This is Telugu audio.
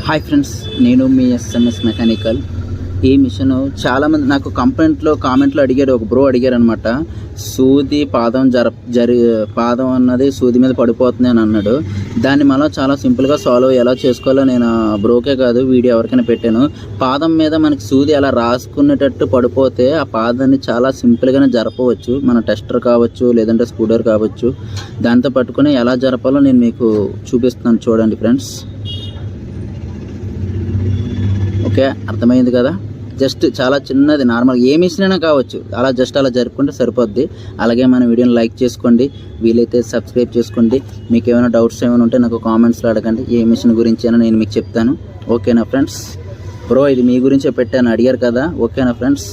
హాయ్ ఫ్రెండ్స్, నేను మీ ఎస్ఎంఎస్ మెకానికల్. ఈ మిషన్ చాలామంది నాకు కామెంట్లో అడిగారు. ఒక బ్రో అడిగారు అనమాట, సూది పాదం అన్నది సూది మీద పడిపోతుంది అని అన్నాడు. దాన్ని మనం చాలా సింపుల్గా సాల్వ్ ఎలా చేసుకోవాలో నేను బ్రోకే కాదు వీడియో ఎవరికైనా పెట్టాను. పాదం మీద మనకి సూది అలా రాసుకునేటట్టు పడిపోతే ఆ పాదాన్ని చాలా సింపుల్గానే జరపవచ్చు. మన టెస్టర్ కావచ్చు, లేదంటే స్కూటర్ కావచ్చు, దాంతో పట్టుకొని ఎలా జరపాలో నేను మీకు చూపిస్తాను. చూడండి ఫ్రెండ్స్. ఓకే, అర్థమైంది కదా. జస్ట్ చాలా చిన్నది, నార్మల్ ఏ మిషన్ అయినా కావచ్చు, అలా జరుపుకుంటే సరిపోద్ది. అలాగే మన వీడియోని లైక్ చేసుకోండి, వీలైతే సబ్స్క్రైబ్ చేసుకోండి. మీకు ఏమైనా డౌట్స్ ఏమైనా ఉంటే నాకు కామెంట్స్లో అడగండి. ఏ మిషన్ గురించి అయినా నేను మీకు చెప్తాను. ఓకేనా ఫ్రెండ్స్? బ్రో ఇది మీ గురించే పెట్టాను, అడిగారు కదా. ఓకేనా ఫ్రెండ్స్?